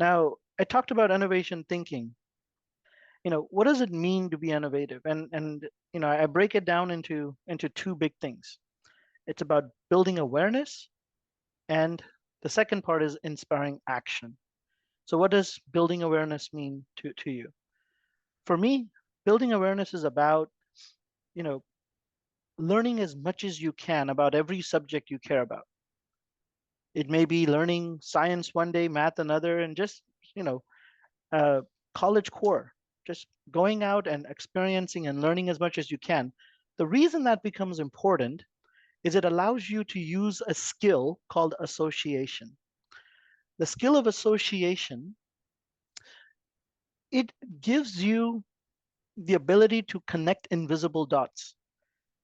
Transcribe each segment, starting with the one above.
Now, I talked about innovation thinking. What does it mean to be innovative? And I break it down into two big things. It's about building awareness, and the second part is inspiring action. So what does building awareness mean to you? For me, building awareness is about, you know, learning as much as you can about every subject you care about. It may be learning science one day, math another, and just, you know, uh, college core, just going out and experiencing and learning as much as you can. The reason that becomes important is it allows you to use a skill called association. The skill of association, it gives you the ability to connect invisible dots.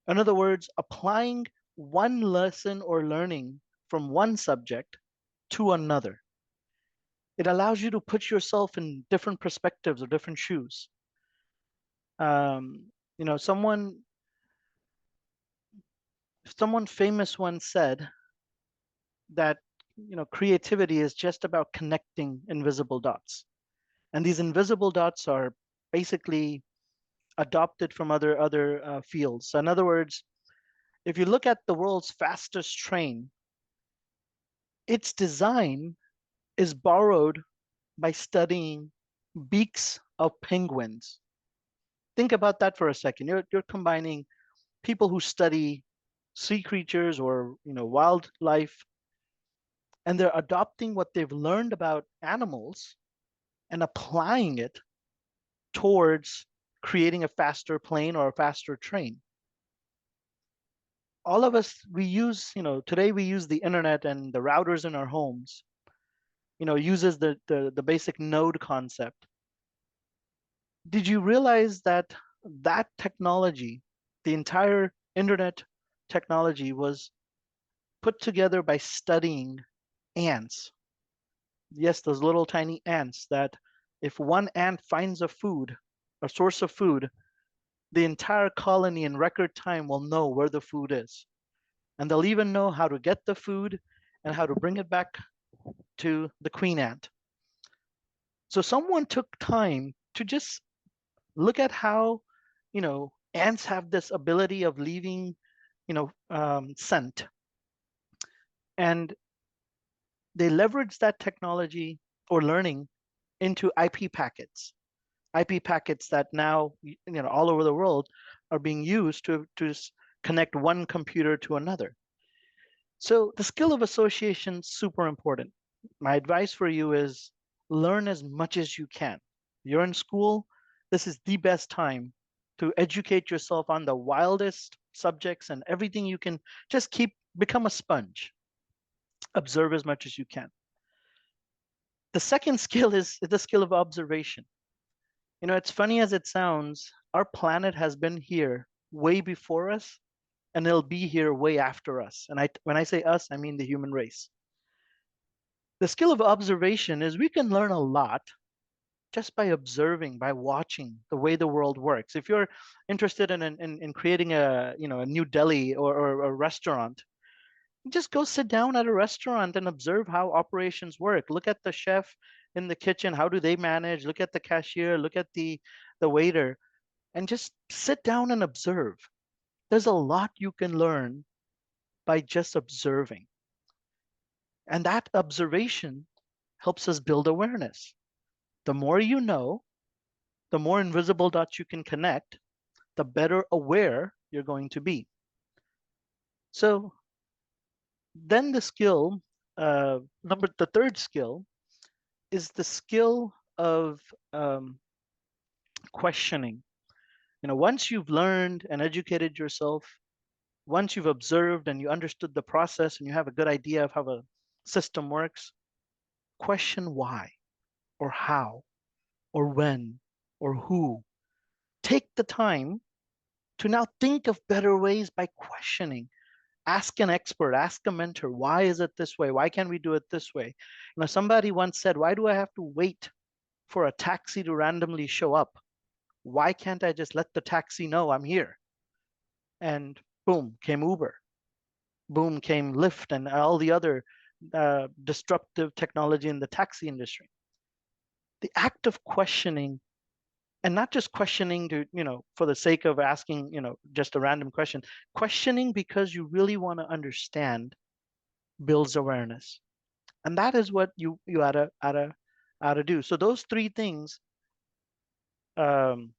In other words, applying one lesson or learning from one subject to another. It allows you to put yourself in different perspectives or different shoes. Um, you know, someone famous once said that creativity is just about connecting invisible dots, and these invisible dots are basically adopted from other fields. So in other words, if you look at the world's fastest train, its design is borrowed by studying beaks of penguins. Think about that for a second. You're combining people who study sea creatures or wildlife, and they're adopting what they've learned about animals and applying it towards creating a faster plane or a faster train. All of us, we use, today we use the internet, and the routers in our homes, uses the basic node concept. Did you realize that that technology, the entire internet technology, was put together by studying ants? Yes, those little tiny ants that if one ant finds a source of food, the entire colony in record time will know where the food is. And they'll even know how to get the food and how to bring it back to the queen ant. So someone took time to just look at how, ants have this ability of leaving, scent. And they leverage that technology or learning into IP packets. IP packets that now, all over the world are being used to connect one computer to another. So the skill of association is super important. My advice for you is learn as much as you can. You're in school, this is the best time to educate yourself on the wildest subjects and everything you can. Just become a sponge, observe as much as you can. The second skill is the skill of observation. It's funny as it sounds, our planet has been here way before us, and it'll be here way after us. And when I say us, I mean the human race. The skill of observation is we can learn a lot just by observing, by watching the way the world works. If you're interested in creating a new deli or a restaurant, just go sit down at a restaurant and observe how operations work. Look at the chef in the kitchen. How do they manage? Look at the cashier. Look at the waiter, and just sit down and observe. There's a lot you can learn by just observing, and that observation helps us build awareness. The more you know, the more invisible dots you can connect, the better aware you're going to be. So then the third skill is the skill of um, questioning. Once you've learned and educated yourself, once you've observed and you understood the process and you have a good idea of how a system works, question why or how or when or who. Take the time to now think of better ways by questioning. Ask an expert, ask a mentor, why is it this way? Why can't we do it this way? Somebody once said, why do I have to wait for a taxi to randomly show up? Why can't I just let the taxi know I'm here? And boom, came Uber. Boom, came Lyft and all the other disruptive technology in the taxi industry. The act of questioning, and not just questioning to, for the sake of asking, just a random question, questioning because you really want to understand builds awareness. And that is what you oughta do. So those three things, um,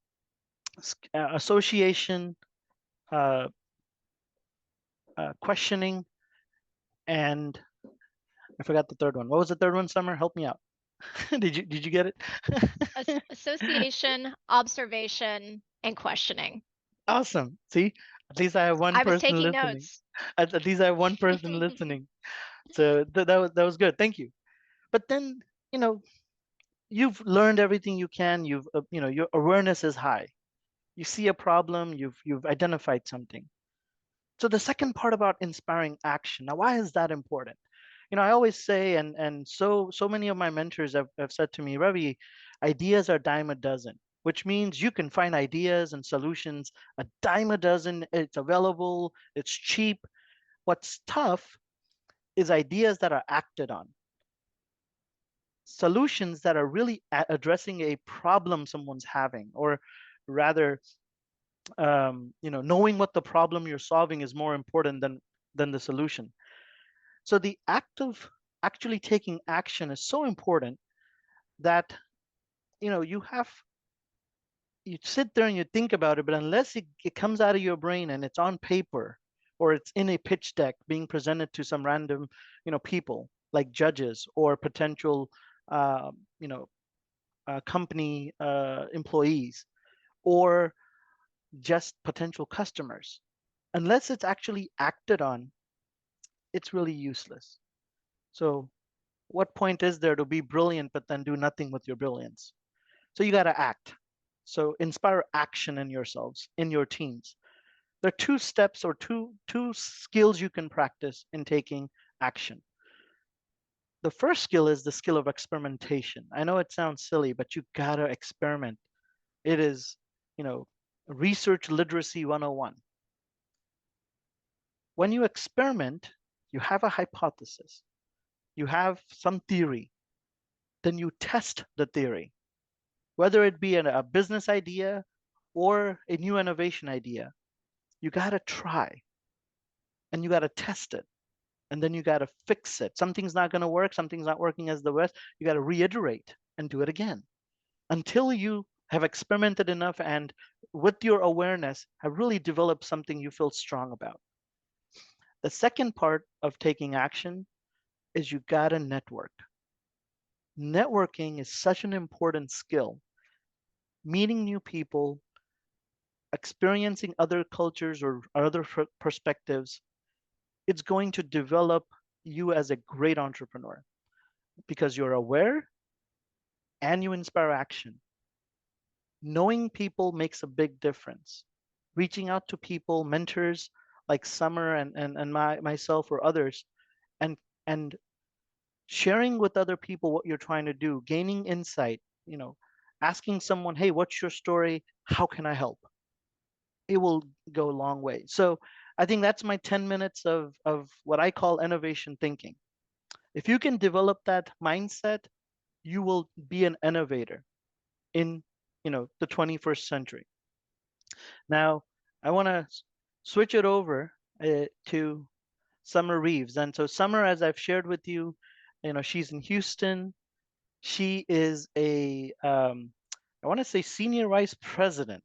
association, uh, questioning, and I forgot the third one. What was the third one, Summer? Help me out. Did you get it? Association, observation, and questioning. Awesome. See, at least I have one I was person taking listening. notes. At least I have one person listening. So that was good. Thank you. But then, you know, you've learned everything you can. Your awareness is high. You see a problem, you've identified something. So the second part about inspiring action. Now, why is that important? I always say, and so many of my mentors have said to me, Ravi, ideas are dime a dozen, which means you can find ideas and solutions a dime a dozen. It's available, it's cheap. What's tough is ideas that are acted on, solutions that are really addressing a problem someone's having, or rather, knowing what the problem you're solving is more important than the solution. So the act of actually taking action is so important that you sit there and you think about it, but unless it comes out of your brain and it's on paper or it's in a pitch deck being presented to some random people like judges or potential uh, you know company employees or just potential customers, unless it's actually acted on, it's really useless. So what point is there to be brilliant but then do nothing with your brilliance? So you got to act. So inspire action in yourselves, in your teams. There are two steps or two skills you can practice in taking action. The first skill is the skill of experimentation. I know it sounds silly, but you got to experiment. It is, you know, research literacy 101. When you experiment, you have a hypothesis, you have some theory, then you test the theory, whether it be a business idea or a new innovation idea. You got to try and you got to test it, and then you got to fix it. Something's not going to work, something's not working as the best. You got to reiterate and do it again until you have experimented enough and with your awareness have really developed something you feel strong about. The second part of taking action is you got to network. Networking is such an important skill. Meeting new people, experiencing other cultures or other perspectives, it's going to develop you as a great entrepreneur because you're aware and you inspire action. Knowing people makes a big difference. Reaching out to people, mentors like Summer and myself or others, and and sharing with other people what you're trying to do, gaining insight, asking someone, hey, what's your story? How can I help? It will go a long way. So I think that's my 10 minutes of what I call innovation thinking. If you can develop that mindset, you will be an innovator in the 21st century. Now, I want to switch it over to Summer Reeves. And so Summer, as I've shared with you, she's in Houston. She is I want to say senior vice president.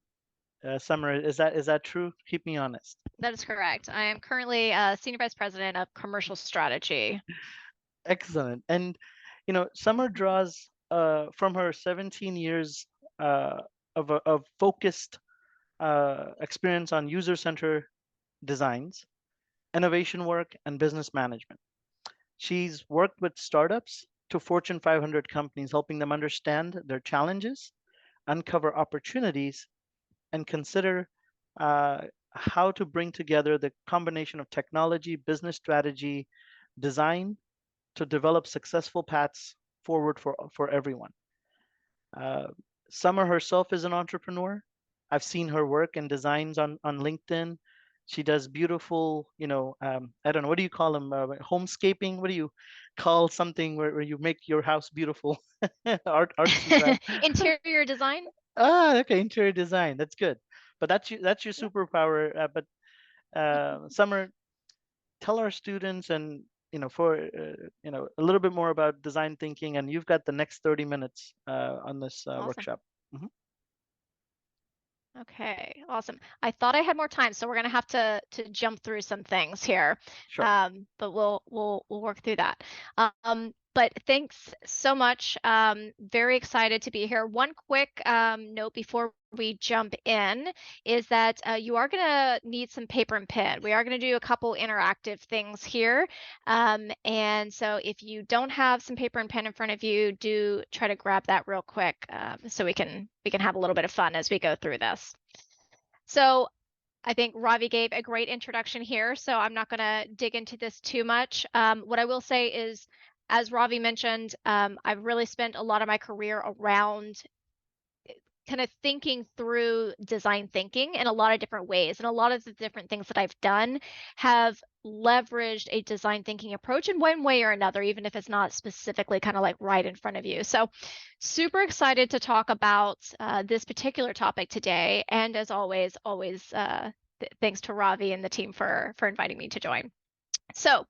Summer, is that true? Keep me honest. That is correct. I am currently Senior Vice President of Commercial Strategy. Excellent. And Summer draws from her 17 years of focused experience on user-centered designs, innovation work, and business management. She's worked with startups to Fortune 500 companies, helping them understand their challenges, uncover opportunities, and consider uh, how to bring together the combination of technology, business strategy, design to develop successful paths forward for everyone. Uh, Summer herself is an entrepreneur. I've seen her work and designs on LinkedIn, She does beautiful, I don't know, what do you call them? Homescaping. What do you call something where you make your house beautiful? Arts and crafts. Interior design? Ah, okay, interior design. That's good. But that's your superpower. But Summer, tell our students and for a little bit more about design thinking, and you've got the next 30 minutes on this Awesome. workshop. Mhm. Okay, awesome. I thought I had more time, so we're gonna have to jump through some things here. Sure. But we'll work through that. But thanks so much. Very excited to be here. One quick note before we jump in is that you are gonna need some paper and pen. We are gonna do a couple interactive things here. And so if you don't have some paper and pen in front of you, do try to grab that real quick so we can have a little bit of fun as we go through this. So I think Ravi gave a great introduction here, so I'm not going to dig into this too much. What I will say is, as Ravi mentioned, I've really spent a lot of my career around kind of thinking through design thinking in a lot of different ways. And a lot of the different things that I've done have leveraged a design thinking approach in one way or another, even if it's not specifically kind of like right in front of you. So, super excited to talk about this particular topic today. And as always, thanks to Ravi and the team for inviting me to join. So,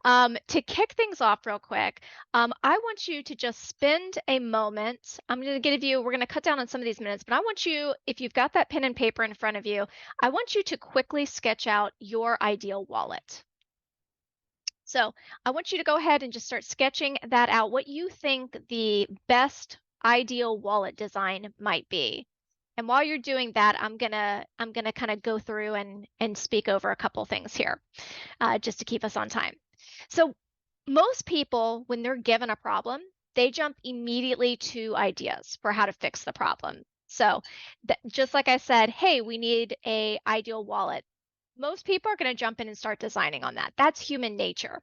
to kick things off real quick, I want you to just spend a moment. We're going to cut down on some of these minutes, but I want you, if you've got that pen and paper in front of you, I want you to quickly sketch out your ideal wallet. So, I want you to go ahead and just start sketching that out, what you think the best ideal wallet design might be. And while you're doing that, I'm gonna kind of go through and speak over a couple things here just to keep us on time. So, most people, when they're given a problem, they jump immediately to ideas for how to fix the problem. So, just like I said, hey, we need a ideal wallet. Most people are going to jump in and start designing on that. That's human nature.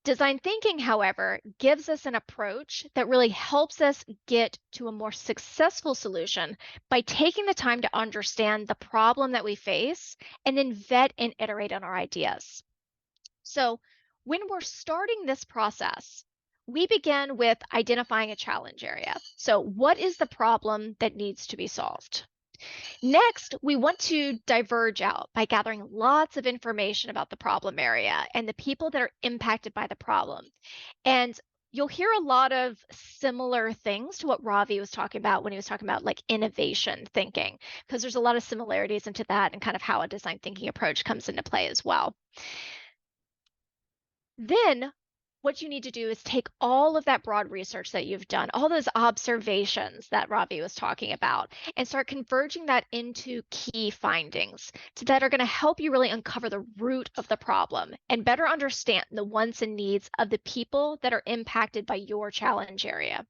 Design thinking, however, gives us an approach that really helps us get to a more successful solution by taking the time to understand the problem that we face and then vet and iterate on our ideas. So, when we're starting this process, we begin with identifying a challenge area. So, what is the problem that needs to be solved? Next, we want to diverge out by gathering lots of information about the problem area and the people that are impacted by the problem. And you'll hear a lot of similar things to what Ravi was talking about when he was talking about like innovation thinking, because there's a lot of similarities into that and kind of how a design thinking approach comes into play as well. Then what you need to do is take all of that broad research that you've done, all those observations that Ravi was talking about, and start converging that into key findings that are going to help you really uncover the root of the problem and better understand the wants and needs of the people that are impacted by your challenge area.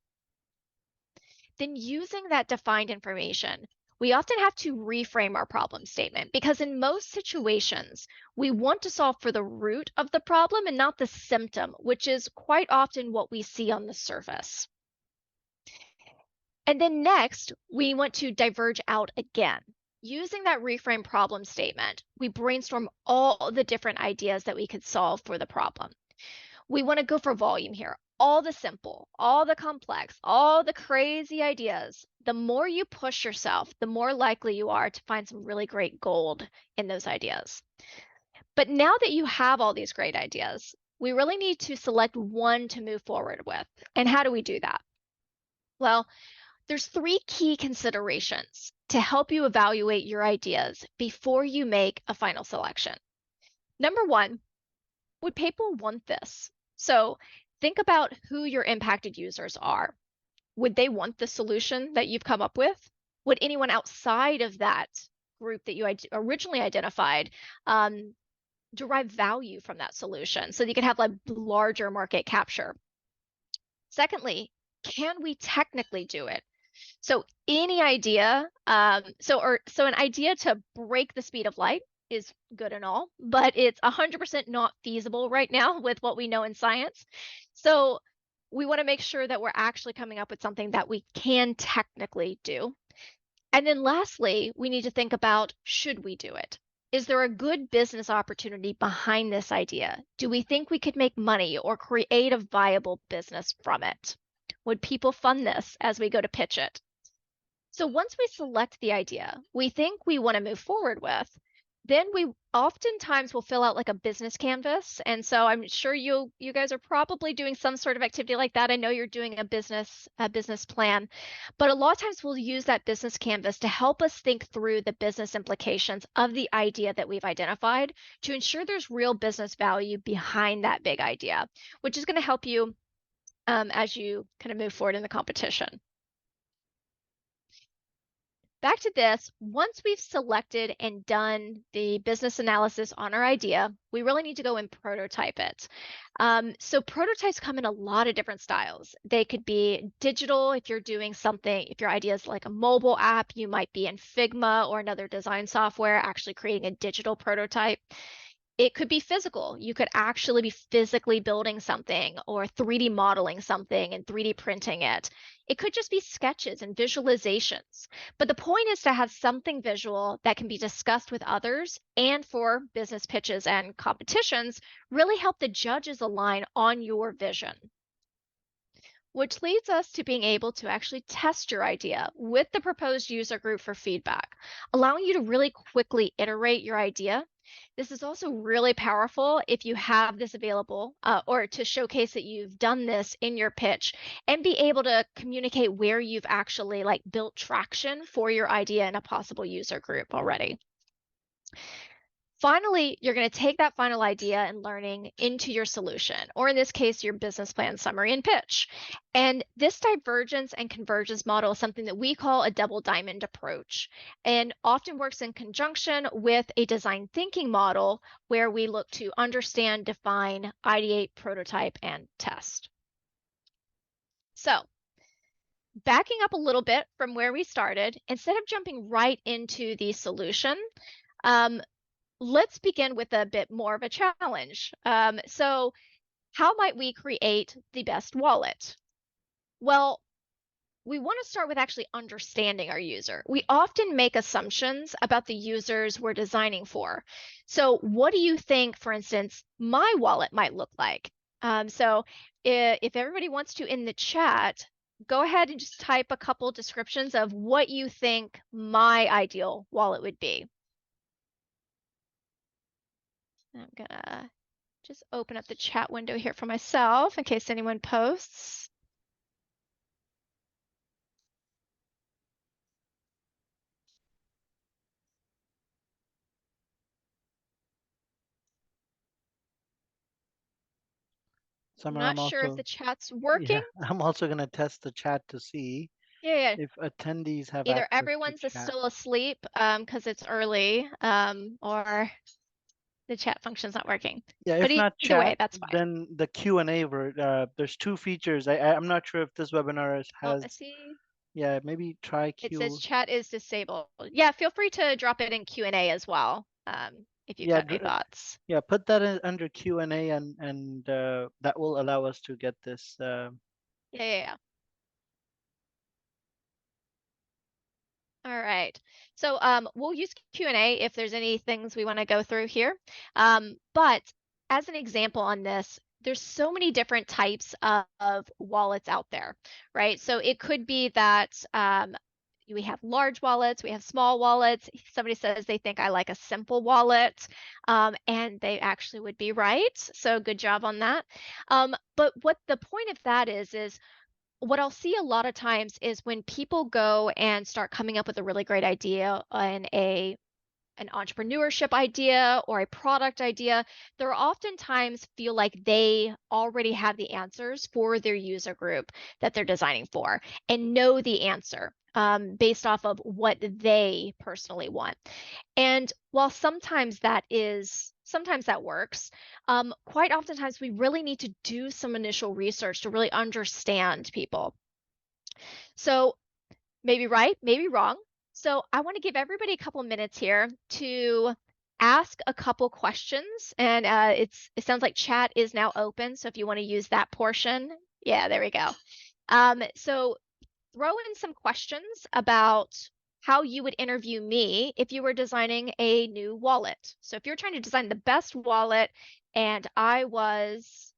Then, using that defined information, we often have to reframe our problem statement because in most situations, we want to solve for the root of the problem and not the symptom, which is quite often what we see on the surface. And then next, we want to diverge out again. Using that reframe problem statement, we brainstorm all the different ideas that we could solve for the problem. We want to go for volume here. All the simple, all the complex, all the crazy ideas. The more you push yourself, the more likely you are to find some really great gold in those ideas. But now that you have all these great ideas, we really need to select one to move forward with. And how do we do that? Well, there's three key considerations to help you evaluate your ideas before you make a final selection. Number one, would people want this? So think about who your impacted users are. Would they want the solution that you've come up with? Would anyone outside of that group that you originally identified derive value from that solution so that you can have like larger market capture? Secondly, can we technically do it? So any idea, so an idea to break the speed of light is good and all, but it's 100% not feasible right now with what we know in science. So we want to make sure that we're actually coming up with something that we can technically do. And then lastly, we need to think about, should we do it? Is there a good business opportunity behind this idea? Do we think we could make money or create a viable business from it? Would people fund this as we go to pitch it? So once we select the idea we think we want to move forward with, then we oftentimes will fill out like a business canvas. And so I'm sure you guys are probably doing some sort of activity like that. I know you're doing a business plan, but a lot of times we'll use that business canvas to help us think through the business implications of the idea that we've identified to ensure there's real business value behind that big idea, which is going to help you as you kind of move forward in the competition. Back to this, once we've selected and done the business analysis on our idea, we really need to go and prototype it. So prototypes come in a lot of different styles. They could be digital if you're doing something, if your idea is like a mobile app, you might be in Figma or another design software actually creating a digital prototype. It could be physical. You could actually be physically building something or 3D modeling something and 3D printing it. It could just be sketches and visualizations. But the point is to have something visual that can be discussed with others and for business pitches and competitions, really help the judges align on your vision. Which leads us to being able to actually test your idea with the proposed user group for feedback, allowing you to really quickly iterate your idea. This is also really powerful if you have this available or to showcase that you've done this in your pitch and be able to communicate where you've actually like built traction for your idea in a possible user group already. Finally, you're going to take that final idea and learning into your solution, or in this case, your business plan summary and pitch. And this divergence and convergence model is something that we call a double diamond approach and often works in conjunction with a design thinking model where we look to understand, define, ideate, prototype, and test. So, backing up a little bit from where we started, instead of jumping right into the solution, um, let's begin with a bit more of a challenge. So, how might we create the best wallet? Well, we want to start with actually understanding our user. We often make assumptions about the users we're designing for. So, what do you think, for instance, my wallet might look like? So, if everybody wants to in the chat, go ahead and just type a couple descriptions of what you think my ideal wallet would be. I'm gonna just open up the chat window here for myself in case anyone posts. I'm Summer, not sure if the chat's yeah, working. I'm also gonna test the chat to see Yeah, yeah. if attendees have Either access to everyone's chat. still asleep because it's early, or the chat function's not working. Yeah, But if not either way, chat, that's fine. then the Q&A there's two features. I'm not sure if this webinar Oh, I has, see. yeah, maybe try It says Q. chat is disabled. Yeah, feel free to drop it in Q&A as well, if you've Yeah, got any thoughts. yeah, put that in, under Q&A and that will allow us to get this. Yeah, yeah, yeah. All right. So we'll use Q&A if there's any things we want to go through here. But as an example on this, there's so many different types of wallets out there, right? So it could be that we have large wallets, we have small wallets. Somebody says they think I like a simple wallet, and they actually would be right. So good job on that. But what the point of that is what I'll see a lot of times is when people go and start coming up with a really great idea and an entrepreneurship idea or a product idea, they're oftentimes feel like they already have the answers for their user group that they're designing for and know the answer based off of what they personally want. And while sometimes that works, quite oftentimes we really need to do some initial research to really understand people. So maybe right, maybe wrong. So I want to give everybody a couple minutes here to ask a couple questions, and it sounds like chat is now open. So if you want to use that portion, yeah, there we go. So throw in some questions about how you would interview me if you were designing a new wallet. So if you're trying to design the best wallet and I was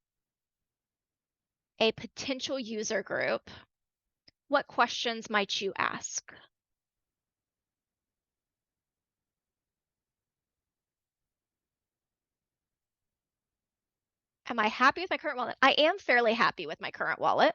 a potential user group, what questions might you ask? Am I happy with my current wallet? I am fairly happy with my current wallet.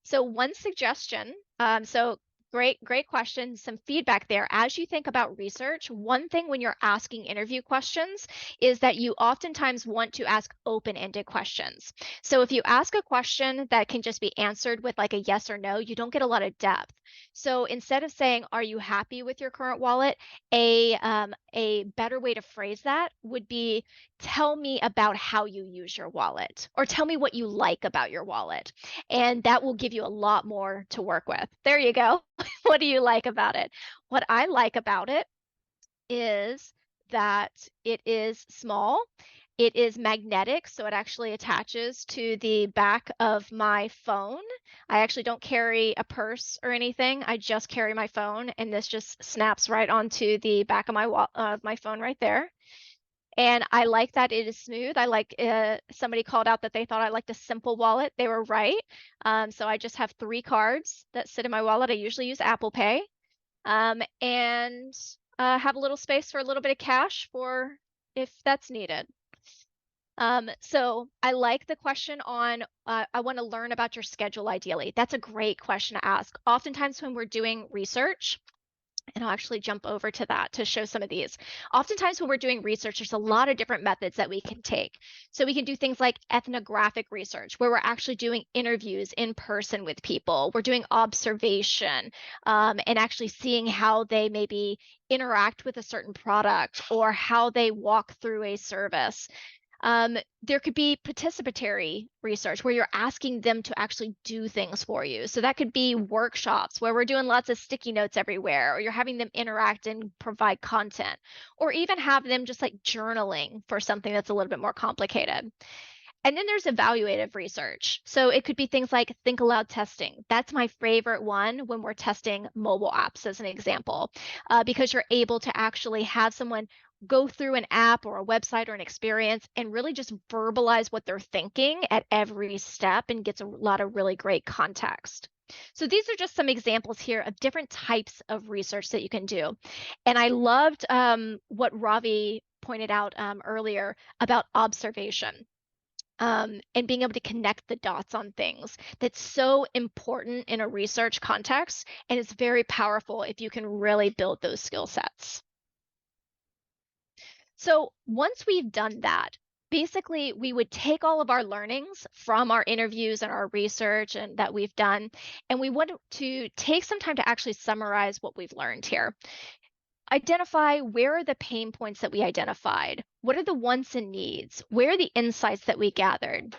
So one suggestion, so great question, some feedback there. As you think about research, one thing when you're asking interview questions is that you oftentimes want to ask open-ended questions. So if you ask a question that can just be answered with like a yes or no, you don't get a lot of depth. So instead of saying, "Are you happy with your current wallet?" A better way to phrase that would be, "Tell me about how you use your wallet," or "Tell me what you like about your wallet." And that will give you a lot more to work with. There you go. What do you like about it? What I like about it is that it is small. It is magnetic, so it actually attaches to the back of my phone. I actually don't carry a purse or anything. I just carry my phone, and this just snaps right onto the back of my phone right there. And I like that it is smooth. I like somebody called out that they thought I liked a simple wallet. They were right. So I just have 3 cards that sit in my wallet. I usually use Apple Pay, and have a little space for a little bit of cash for if that's needed. So I like the question on, I want to learn about your schedule ideally. That's a great question to ask. Oftentimes when we're doing research, and I'll actually jump over to that to show some of these. Oftentimes, when we're doing research, there's a lot of different methods that we can take. So we can do things like ethnographic research, where we're actually doing interviews in person with people. We're doing observation, and actually seeing how they maybe interact with a certain product or how they walk through a service. There could be participatory research where you're asking them to actually do things for you. So that could be workshops where we're doing lots of sticky notes everywhere, or you're having them interact and provide content, or even have them just like journaling for something that's a little bit more complicated. And then there's evaluative research. So it could be things like think aloud testing. That's my favorite one when we're testing mobile apps, as an example, because you're able to actually have someone go through an app or a website or an experience and really just verbalize what they're thinking at every step and gets a lot of really great context. So these are just some examples here of different types of research that you can do. And I loved what Ravi pointed out earlier about observation, and being able to connect the dots on things. That's so important in a research context, and it's very powerful if you can really build those skill sets. So once we've done that, basically we would take all of our learnings from our interviews and our research and that we've done, and we want to take some time to actually summarize what we've learned here. Identify where are the pain points that we identified? What are the wants and needs? Where are the insights that we gathered?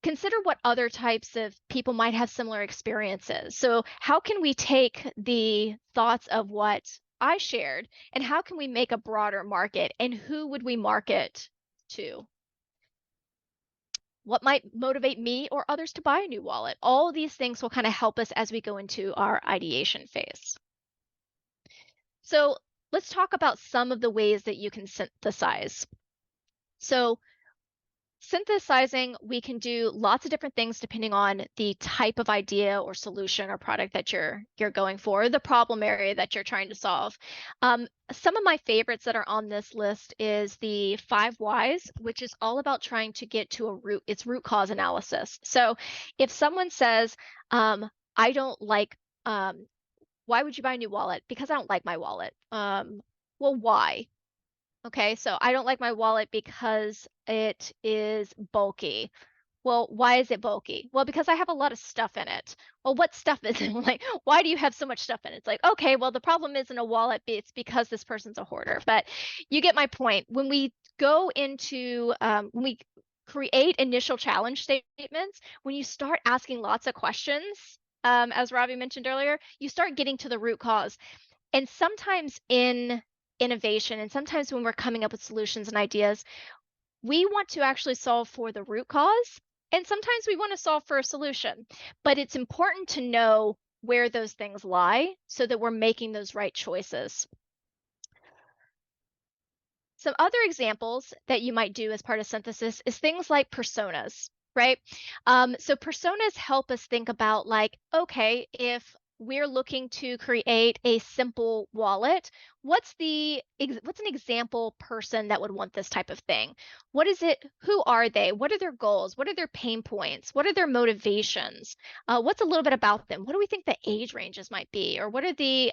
Consider what other types of people might have similar experiences. So, how can we take the thoughts of what I shared and how can we make a broader market, and who would we market to? What might motivate me or others to buy a new wallet? All these things will kind of help us as we go into our ideation phase. So, let's talk about some of the ways that you can synthesize. So, synthesizing, we can do lots of different things depending on the type of idea or solution or product that you're going for, the problem area that you're trying to solve. Some of my favorites that are on this list is the 5 whys, which is all about trying to get to it's root cause analysis. So if someone says, I don't like, why would you buy a new wallet? Because I don't like my wallet. Well, why? Okay, so I don't like my wallet because it is bulky. Well, why is it bulky? Well, because I have a lot of stuff in it. Well, what stuff is it? Like, why do you have so much stuff in it? It's like, okay, well, the problem isn't a wallet, it's because this person's a hoarder. But you get my point. When we go into, when we create initial challenge statements, when you start asking lots of questions, as Robbie mentioned earlier, you start getting to the root cause. And sometimes in innovation, and sometimes when we're coming up with solutions and ideas, we want to actually solve for the root cause, And sometimes we want to solve for a solution, but it's important to know where those things lie so that we're making those right choices. Some other examples that you might do as part of synthesis is things like personas, right? So personas help us think about like, okay, if we're looking to create a simple wallet, what's an example person that would want this type of thing? What is it? Who are they? What are their goals? What are their pain points? What are their motivations? What's a little bit about them? What do we think the age ranges might be? Or what are the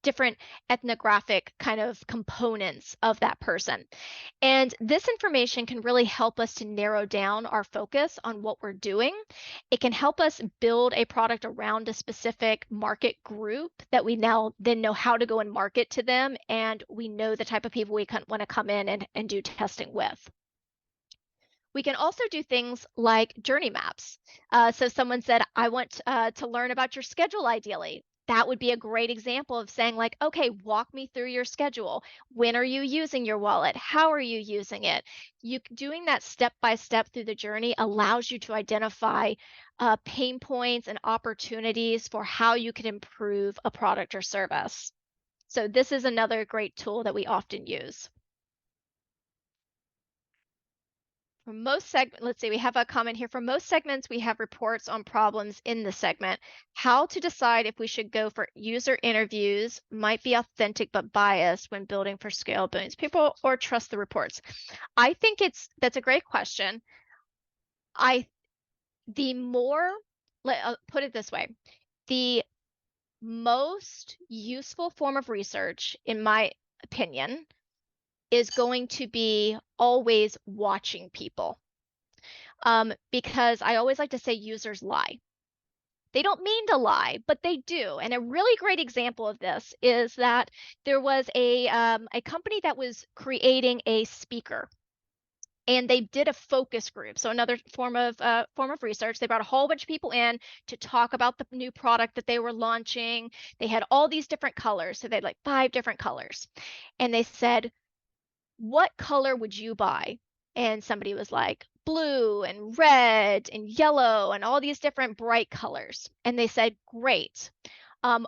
different ethnographic kind of components of that person. And this information can really help us to narrow down our focus on what we're doing. It can help us build a product around a specific market group that we now then know how to go and market to them. And we know the type of people we want to come in and do testing with. We can also do things like journey maps. So someone said, I want to learn about your schedule ideally. That would be a great example of saying like, okay, walk me through your schedule. When are you using your wallet? How are you using it? You doing that step by step through the journey allows you to identify pain points and opportunities for how you can improve a product or service. So this is another great tool that we often use. For most segments, let's see, we have a comment here. For most segments, we have reports on problems in the segment. How to decide if we should go for user interviews might be authentic but biased when building for scale billions of people or trust the reports. I think that's a great question. I the more put it this way, the most useful form of research, in my opinion, is going to be always watching people. Because I always like to say users lie. They don't mean to lie, but they do. And a really great example of this is that there was a company that was creating a speaker, and they did a focus group. So another form of research. They brought a whole bunch of people in to talk about the new product that they were launching. They had all these different colors. So they had like 5 different colors, and they said, what color would you buy? And somebody was like, blue and red and yellow and all these different bright colors. And they said, great. Um,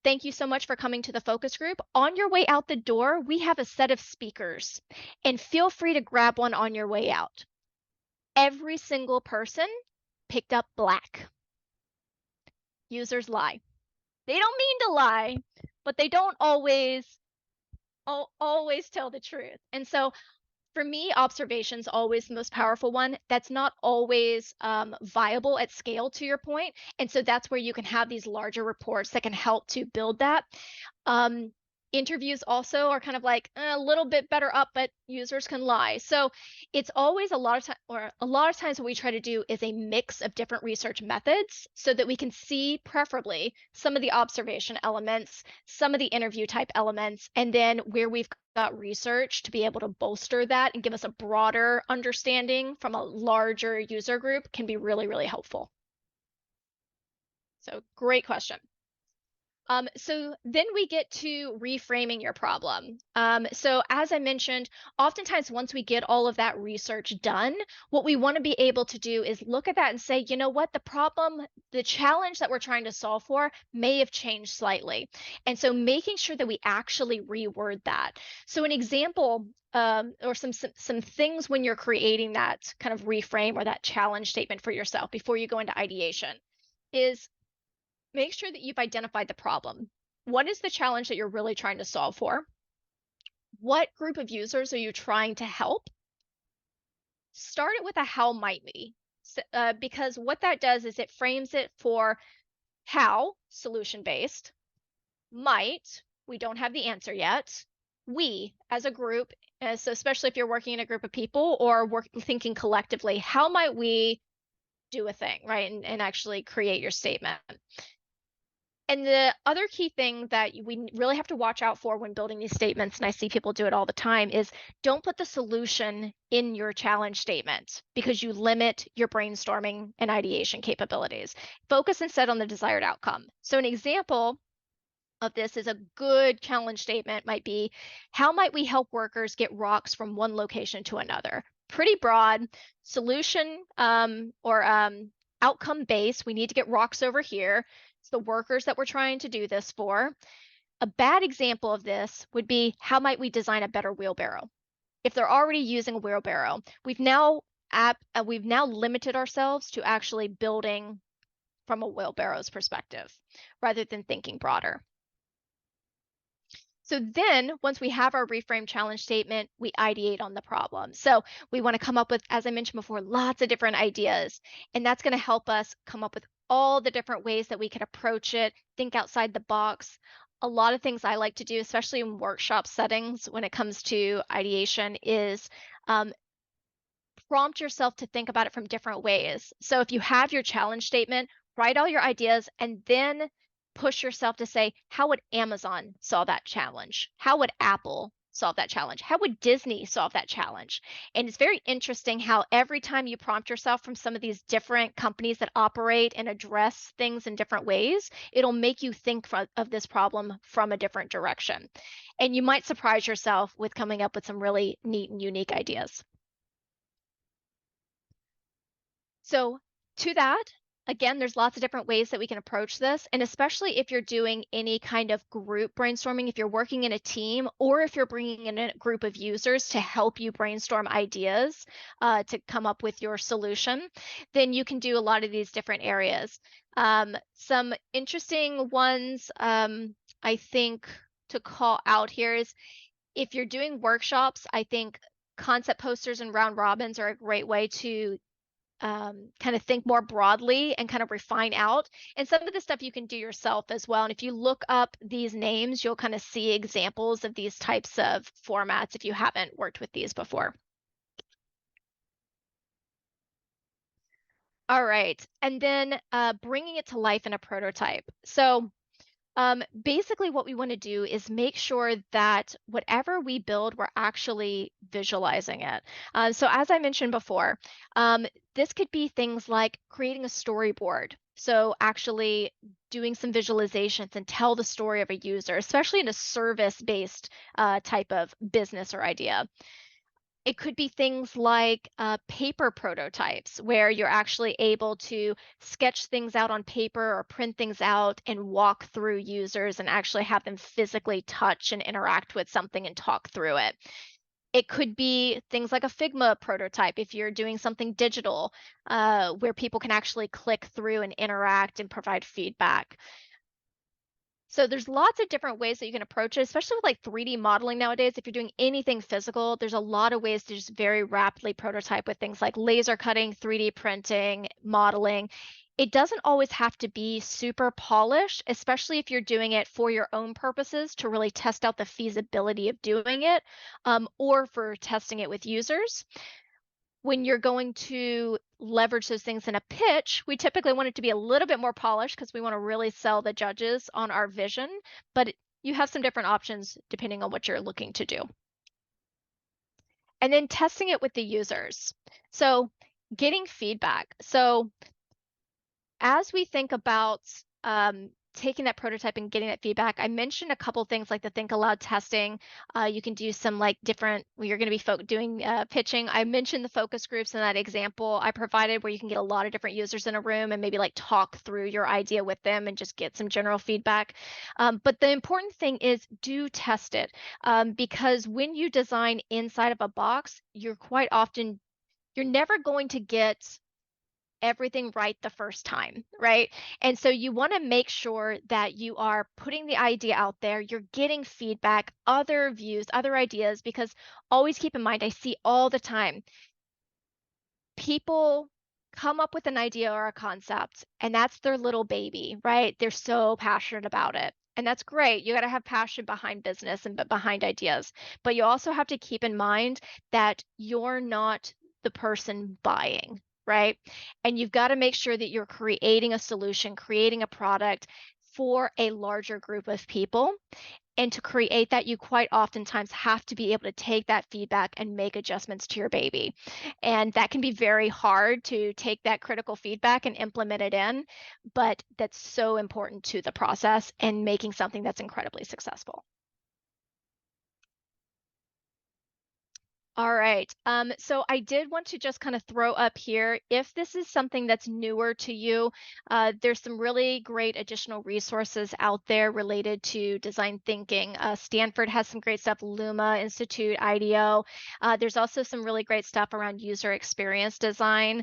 thank you so much for coming to the focus group. On your way out the door, we have a set of speakers, and feel free to grab one on your way out. Every single person picked up black. Users lie. They don't mean to lie, but they don't always tell the truth. And so for me, observation's always the most powerful one. That's not always viable at scale, to your point. And so that's where you can have these larger reports that can help to build that. Um, Interviews also are kind of like a little bit better up, but users can lie. So it's always a lot of time, or a lot of times what we try to do is a mix of different research methods so that we can see preferably some of the observation elements, some of the interview type elements, and then where we've got research to be able to bolster that and give us a broader understanding from a larger user group can be really, really helpful. So great question. So then we get to reframing your problem. So as I mentioned, oftentimes once we get all of that research done, what we want to be able to do is look at that and say, you know what, the problem, the challenge that we're trying to solve for may have changed slightly. And so making sure that we actually reword that. So an example or some things when you're creating that kind of reframe or that challenge statement for yourself before you go into ideation is make sure that you've identified the problem. What is the challenge that you're really trying to solve for? What group of users are you trying to help? Start it with a how might we, because what that does is it frames it for how, solution based, might, we don't have the answer yet, we as a group, so especially if you're working in a group of people or thinking collectively, how might we do a thing, right? And actually create your statement. And the other key thing that we really have to watch out for when building these statements, and I see people do it all the time, is don't put the solution in your challenge statement because you limit your brainstorming and ideation capabilities. Focus instead on the desired outcome. So an example of this is a good challenge statement might be, how might we help workers get rocks from one location to another? pretty broad, solution or outcome based. We need to get rocks over here. It's the workers that we're trying to do this for. A bad example of this would be, how might we design a better wheelbarrow? If they're already using a wheelbarrow, we've now limited ourselves to actually building from a wheelbarrow's perspective rather than thinking broader. So then once we have our reframe challenge statement, we ideate on the problem. So we want to come up with, as I mentioned before, lots of different ideas. And that's going to help us come up with all the different ways that we could approach it, think outside the box. A lot of things I like to do, especially in workshop settings when it comes to ideation, is um, prompt yourself to think about it from different ways. So if you have your challenge statement, write all your ideas and then push yourself to say, how would Amazon solve that challenge? How would Apple solve that challenge? How would Disney solve that challenge? And it's very interesting how every time you prompt yourself from some of these different companies that operate and address things in different ways, it'll make you think of this problem from a different direction. And you might surprise yourself with coming up with some really neat and unique ideas. So to that, again, there's lots of different ways that we can approach this. And especially if you're doing any kind of group brainstorming, if you're working in a team, or if you're bringing in a group of users to help you brainstorm ideas to come up with your solution, then you can do a lot of these different areas. Some interesting ones I think to call out here is, if you're doing workshops, I think concept posters and round robins are a great way to kind of think more broadly and kind of refine out. And some of the stuff you can do yourself as well. And if you look up these names, you'll kind of see examples of these types of formats if you haven't worked with these before. All right. And then bringing it to life in a prototype. So basically what we want to do is make sure that whatever we build, we're actually visualizing it. So as I mentioned before, this could be things like creating a storyboard. So actually doing some visualizations and tell the story of a user, especially in a service-based type of business or idea. It could be things like paper prototypes, where you're actually able to sketch things out on paper or print things out and walk through users and actually have them physically touch and interact with something and talk through it. It could be things like a Figma prototype if you're doing something digital, where people can actually click through and interact and provide feedback. So there's lots of different ways that you can approach it, especially with like 3D modeling nowadays. If you're doing anything physical, there's a lot of ways to just very rapidly prototype with things like laser cutting, 3D printing, modeling. It doesn't always have to be super polished, especially if you're doing it for your own purposes to really test out the feasibility of doing it, or for testing it with users. When you're going to leverage those things in a pitch, we typically want it to be a little bit more polished because we want to really sell the judges on our vision, but you have some different options depending on what you're looking to do. And then testing it with the users. So getting feedback. So as we think about taking that prototype and getting that feedback, I mentioned a couple things like the think aloud testing. You can do some like different, where you're going to be doing pitching. I mentioned the focus groups in that example I provided, where you can get a lot of different users in a room and maybe like talk through your idea with them and just get some general feedback. But the important thing is, do test it, because when you design inside of a box, you're never going to get everything right the first time, right? And so you want to make sure that you are putting the idea out there, you're getting feedback, other views, other ideas, because always keep in mind, I see all the time, people come up with an idea or a concept, and that's their little baby, right? They're so passionate about it. And that's great. You got to have passion behind business and behind ideas. But you also have to keep in mind that you're not the person buying, right? And you've got to make sure that you're creating a solution, creating a product for a larger group of people. And to create that, you quite oftentimes have to be able to take that feedback and make adjustments to your baby. And that can be very hard to take that critical feedback and implement it in, but that's so important to the process and making something that's incredibly successful. All right. So I did want to just kind of throw up here, if this is something that's newer to you, there's some really great additional resources out there related to design thinking. Stanford has some great stuff, Luma Institute, IDEO. There's also some really great stuff around user experience design.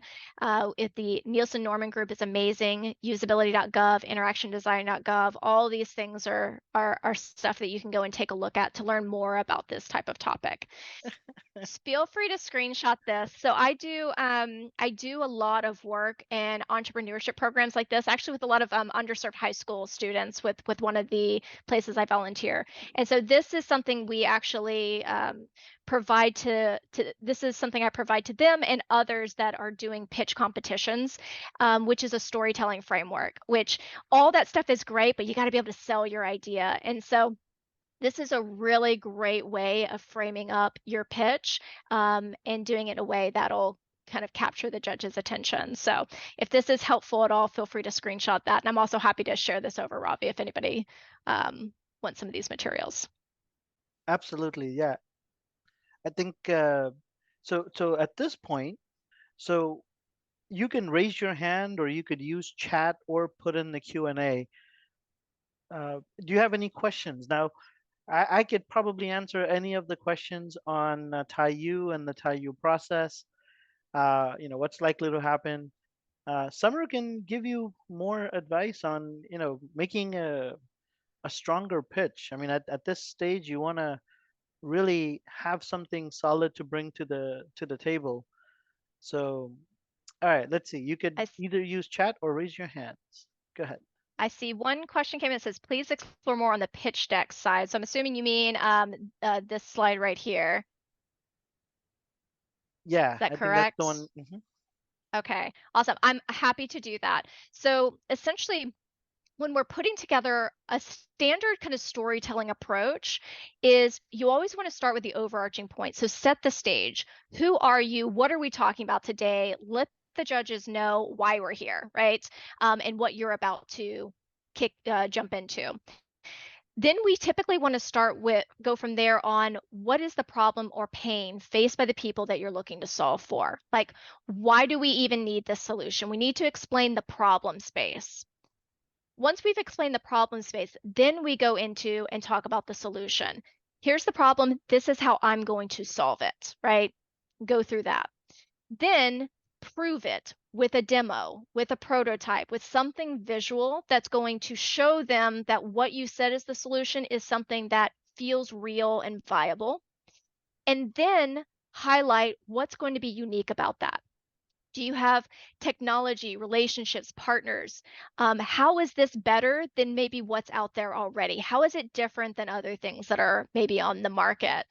If the Nielsen Norman Group is amazing, usability.gov, interactiondesign.gov, all these things are stuff that you can go and take a look at to learn more about this type of topic. Feel free to screenshot this. So I do a lot of work in entrepreneurship programs like this, actually with a lot of underserved high school students with one of the places I volunteer. And so this is something we actually provide to this is something I provide to them and others that are doing pitch competitions, which is a storytelling framework, which all that stuff is great, but you got to be able to sell your idea. And so this is a really great way of framing up your pitch, and doing it in a way that'll kind of capture the judge's attention. So if this is helpful at all, feel free to screenshot that. And I'm also happy to share this over, Robbie, if anybody wants some of these materials. Absolutely, yeah. I think so at this point, so you can raise your hand or you could use chat or put in the Q&A. Do you have any questions? Now, I could probably answer any of the questions on TiE and the TiE process. What's likely to happen. Summer can give you more advice on, making a stronger pitch. I mean, at this stage, you want to really have something solid to bring to the table. So, all right, let's see. You could I, either use chat or raise your hands. Go ahead. I see one question came in that says, please explore more on the pitch deck side. So I'm assuming you mean this slide right here. Yeah, Is that I think that's the correct? one. Okay, awesome. I'm happy to do that. So essentially, when we're putting together a standard kind of storytelling approach, is you always want to start with the overarching point. So set the stage. Who are you? What are we talking about today? Let the judges know why we're here, right? And what you're about to jump into. Then we typically want to go from there on what is the problem or pain faced by the people that you're looking to solve for? Like, why do we even need this solution? We need to explain the problem space. Once we've explained the problem space, then we go into and talk about the solution. Here's the problem. This is how I'm going to solve it, right? Go through that. Then prove it with a demo, with a prototype, with something visual that's going to show them that what you said is the solution is something that feels real and viable. And then highlight what's going to be unique about that. Do you have technology, relationships, partners? How is this better than maybe what's out there already? How is it different than other things that are maybe on the market?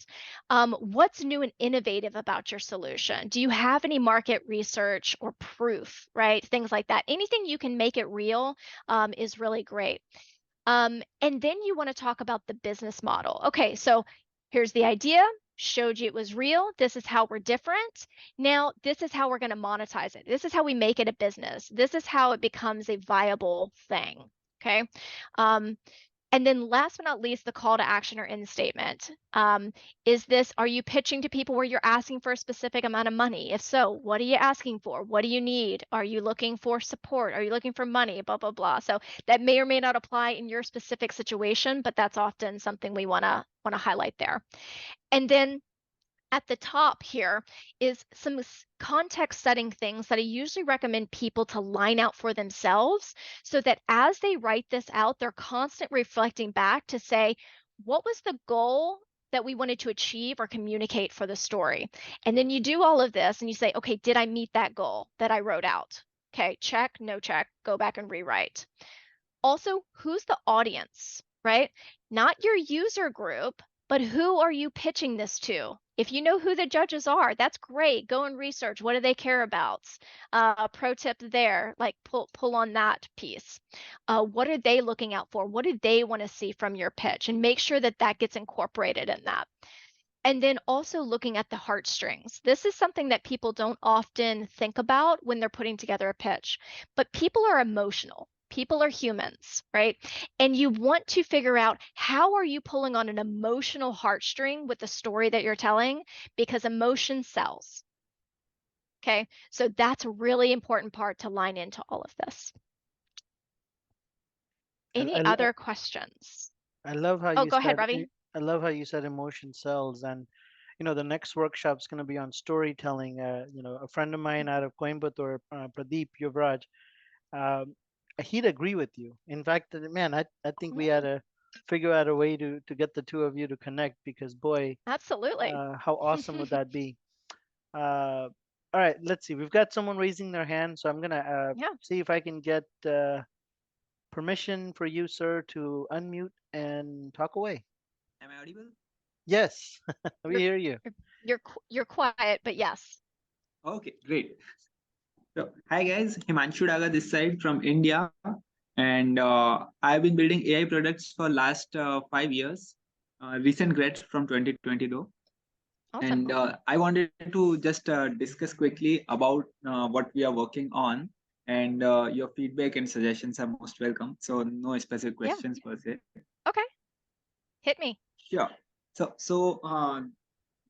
What's new and innovative about your solution? Do you have any market research or proof, right? Things like that. Anything you can make it real is really great. And then you want to talk about the business model. Okay, so here's the idea, showed you it was real. This is how we're different. Now, this is how we're going to monetize it. This is how we make it a business. This is how it becomes a viable thing. Okay. Um, and then last but not least, the call to action or end statement. Are you pitching to people where you're asking for a specific amount of money? If so, what are you asking for? What do you need? Are you looking for support? Are you looking for money? Blah, blah, blah. So that may or may not apply in your specific situation, but that's often something we want to highlight there. And then at the top here is some context setting things that I usually recommend people to line out for themselves so that as they write this out, they're constant reflecting back to say, what was the goal that we wanted to achieve or communicate for the story? And then you do all of this and you say, okay, did I meet that goal that I wrote out? Okay, check, no check, go back and rewrite. Also, who's the audience, right? Not your user group, but who are you pitching this to? If you know who the judges are, that's great. Go and research. What do they care about? Pro tip there, like pull on that piece. What are they looking out for? What do they want to see from your pitch? And make sure that that gets incorporated in that. And then also looking at the heartstrings. This is something that people don't often think about when they're putting together a pitch, but people are emotional. people are humans, right? And you want to figure out how are you pulling on an emotional heartstring with the story that you're telling because emotion sells. Okay. So that's a really important part to line into all of this. I, Any I, other questions? I love how Oh, you go ahead, said Ravi. I love how you said emotion sells, and the next workshop's going to be on storytelling. A friend of mine out of Coimbatore, Pradeep Yuvraj, um, he'd agree with you. In fact, man, I think we had Mm, to figure out a way to get the two of you to connect because boy, absolutely. how awesome would that be? Uh, all right, let's see. We've got someone raising their hand, so I'm gonna Yeah. see if I can get permission for you, sir, to unmute and talk away. Am I audible? Yes, we You're hear you. you're quiet, but yes. Okay, great. So, hi guys, Himanshu Daga this side from India, and I've been building AI products for last 5 years. Recent grad from 2020 though, Awesome. and I wanted to just discuss quickly about what we are working on, and your feedback and suggestions are most welcome. So, no specific Yeah. questions per se. Okay. Hit me. Sure. So,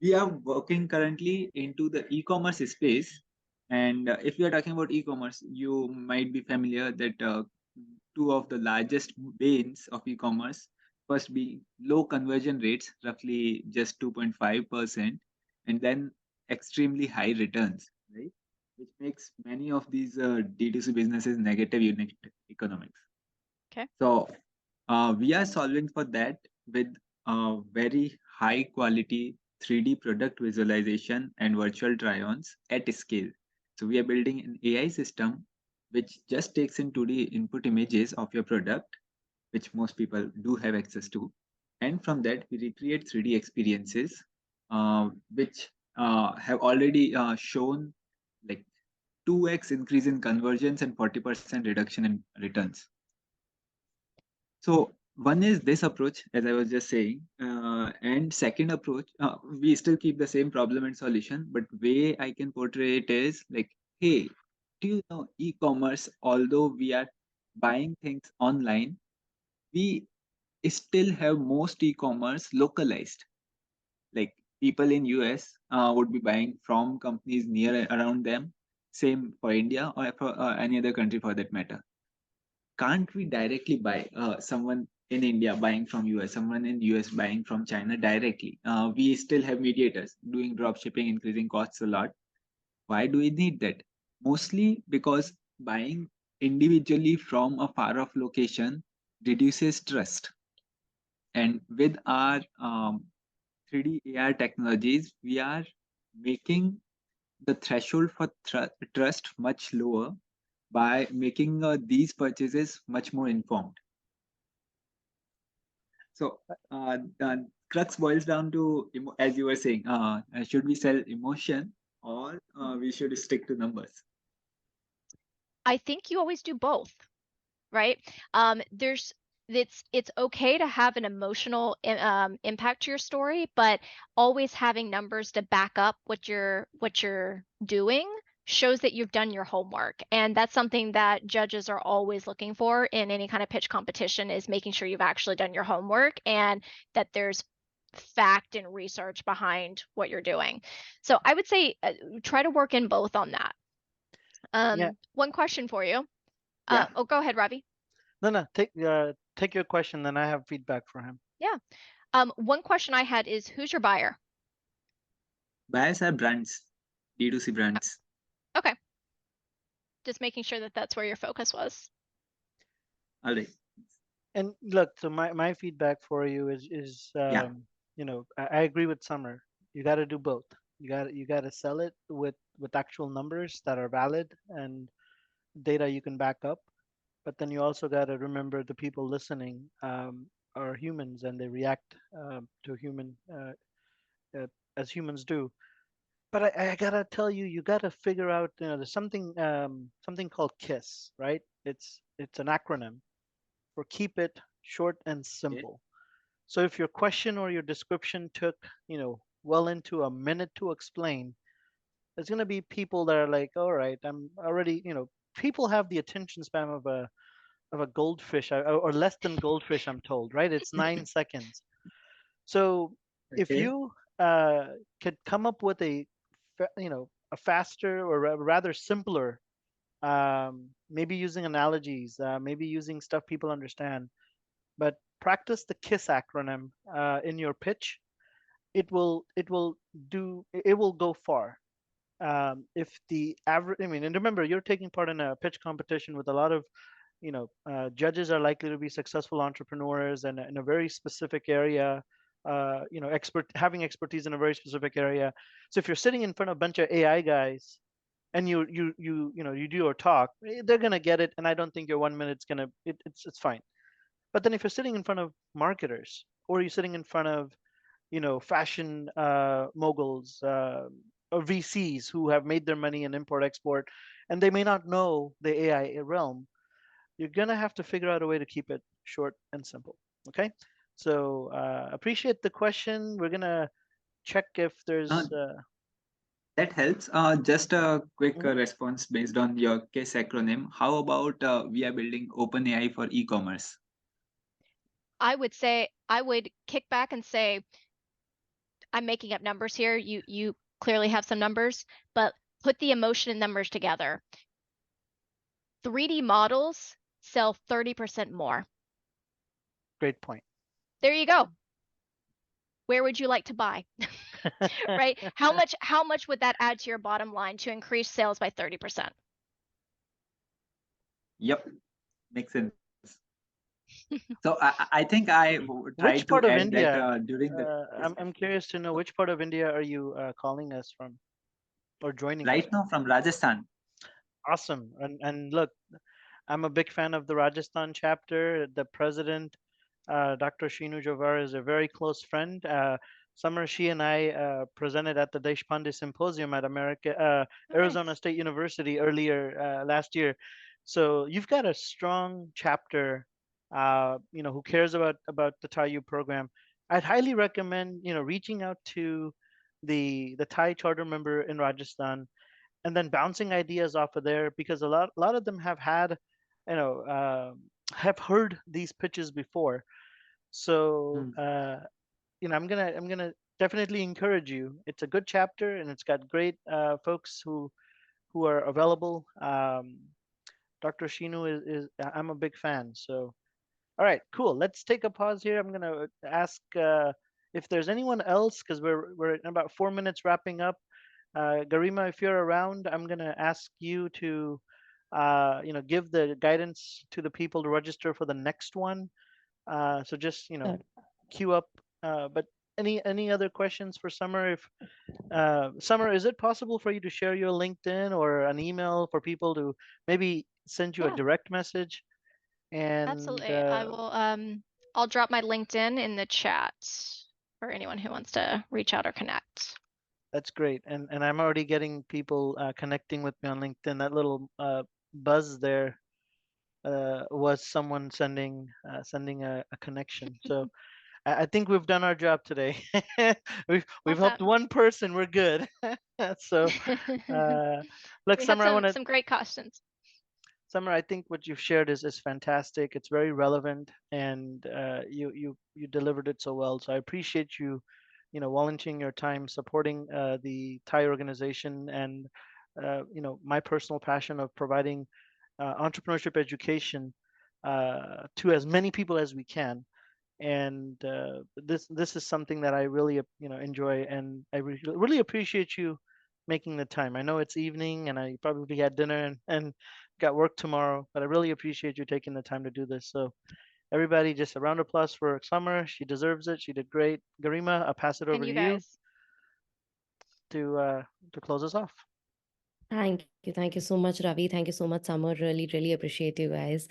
we are working currently into the e-commerce space, and if we are talking about e-commerce, you might be familiar that two of the largest banes of e-commerce, first being low conversion rates, roughly just 2.5%, and then extremely high returns, right, which makes many of these D2C businesses negative unit economics. Okay. So we are solving for that with very high quality 3D product visualization and virtual try-ons at scale. So we are building an AI system which just takes in 2D input images of your product, which most people do have access to. And from that, we recreate 3D experiences, which have already shown like 2x increase in conversions and 40% reduction in returns. So one is this approach, as I was just saying, and second approach, we still keep the same problem and solution, but way I can portray it is like, hey, do you know e-commerce? Although we are buying things online, we still have most e-commerce localized. Like people in US would be buying from companies near around them. Same for India or for any other country for that matter. Can't we directly buy someone in India buying from US, someone in US buying from China directly? We still have mediators doing drop shipping, increasing costs a lot. Why do we need that? Mostly because buying individually from a far off location reduces trust. And with our 3D AR technologies, we are making the threshold for trust much lower by making these purchases much more informed. So the crux boils down to, as you were saying, should we sell emotion or we should stick to numbers? I think you always do both, right? There's it's okay to have an emotional impact to your story, but always having numbers to back up what you're doing shows that you've done your homework. And that's something that judges are always looking for in any kind of pitch competition is making sure you've actually done your homework and that there's fact and research behind what you're doing. So I would say try to work in both on that. Yeah, One question for you. Yeah, Oh, go ahead, Ravi. no, no, take your question, then I have feedback for him. Yeah. One question I had is who's your buyer? buyers are brands, D2C brands. Okay. Just making sure that that's where your focus was. All right. And look, so my feedback for you is Yeah. I agree with Summer. You got to do both. You got to sell it with actual numbers that are valid and data you can back up. But then you also got to remember the people listening are humans and they react to human as humans do. But I gotta tell you, you gotta figure out. There's something called KISS, right? It's an acronym for keep it short and Okay. simple. So if your question or your description took, well into a minute to explain, there's going to be people that are like, all right, I'm already, people have the attention span of of a goldfish, or less than goldfish, I'm told, right? It's 9 seconds. So if Okay. you could come up with a faster or rather simpler, maybe using analogies, maybe using stuff people understand, but practice the KISS acronym in your pitch. It will go far. If the average, I mean, and remember, you're taking part in a pitch competition with a lot of, judges are likely to be successful entrepreneurs and in a very specific area, having expertise in a very specific area. So if you're sitting in front of a bunch of AI guys and you do your talk, they're gonna get it, and I don't think your 1 minute's gonna it's fine. But then if you're sitting in front of marketers, or you're sitting in front of fashion moguls, or VCs who have made their money in import export, and they may not know the AI realm, you're gonna have to figure out a way to keep it short and simple. Okay, so appreciate the question. We're gonna check if Uh, there's. that helps. Just a quick Mhm. response based on your case acronym. How about we are building OpenAI for e-commerce? I would say I would kick back and say, I'm making up numbers here. You clearly have some numbers, but put the emotion and numbers together. 3D models sell 30% more. Great point. There you go. Where would you like to buy? Right? How much would that add to your bottom line to increase sales by 30%? Yep, makes sense. So I think I Which tried to part of add that India? during the I'm curious to know which part of India are you calling us from or joining us right from? now from Rajasthan. Awesome. And look, I'm a big fan of the Rajasthan chapter. The president, Dr. Shinu Javar, is a very close friend. Summer, she and I presented at the Deshpande Symposium at Arizona Nice. State University earlier last year. So you've got a strong chapter, who cares about the TiE program. I'd highly recommend, reaching out to the TiE charter member in Rajasthan, and then bouncing ideas off of there, because a lot of them have had, you know uh, have heard these pitches before. So Hmm. I'm gonna definitely encourage you. It's a good chapter, and it's got great folks who are available. Dr. Shinu I'm a big fan. So all right, cool. Let's take a pause here. I'm gonna ask if there's anyone else, because we're in about 4 minutes wrapping up. Garima, if you're around, I'm gonna ask you to, give the guidance to the people to register for the next one. So just, queue up. But any other questions for Summer? If Summer, is it possible for you to share your LinkedIn or an email for people to maybe send you a Yeah, direct message? And absolutely. I'll drop my LinkedIn in the chat for anyone who wants to reach out or connect. that's great. And I'm already getting people connecting with me on LinkedIn. That little buzz there was someone sending a connection. So I think we've done our job today. We've helped Awesome. one person. We're good. So look, We had Summer, I want to some great questions. Summer, I think what you've shared is fantastic. It's very relevant, and you delivered it so well. So I appreciate you, volunteering your time, supporting the TiE organization, and my personal passion of providing entrepreneurship education to as many people as we can. And this is something that I really enjoy, and I really appreciate you making the time. I know it's evening, and I probably had dinner and got work tomorrow, but I really appreciate you taking the time to do this. So everybody, just a round of applause for Summer. She deserves it. She did great. Garima, I'll pass it And over to you you guys. to close us off. Thank you. Thank you so much, Ravi. Thank you so much, Summer. Really, really appreciate you guys.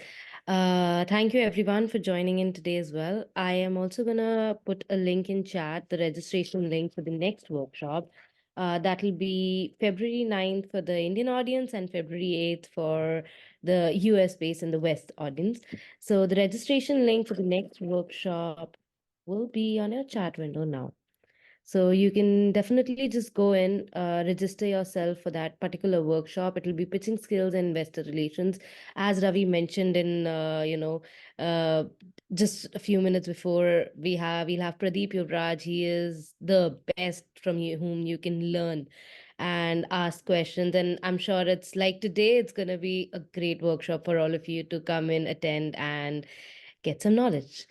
Thank you everyone for joining in today as well. I am also gonna put a link in chat, the registration link for the next workshop. That'll be February 9th for the Indian audience and February 8th for the US based and the West audience. So the registration link for the next workshop will be on your chat window now. So you can definitely just go in, register yourself for that particular workshop. It will be pitching skills and investor relations, as Ravi mentioned in uh, just a few minutes before. We'll have Pradeep Yuvraj. He is the best from whom you can learn and ask questions. And I'm sure it's like today, it's going to be a great workshop for all of you to come in, attend, and get some knowledge.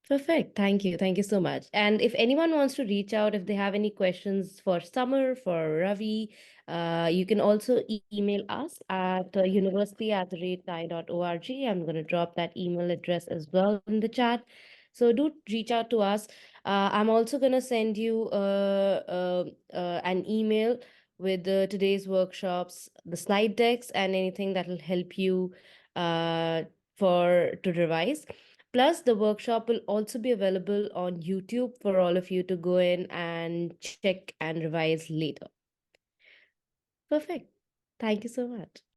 Perfect. Thank you. Thank you so much. And if anyone wants to reach out, if they have any questions for Summer, for Ravi, you can also email us at university@tie.org. I'm going to drop that email address as well in the chat. So do reach out to us. I'm also going to send you an email with today's workshops, the slide decks, and anything that will help you to revise. Plus, the workshop will also be available on YouTube for all of you to go in and check and revise later. Perfect. Thank you so much.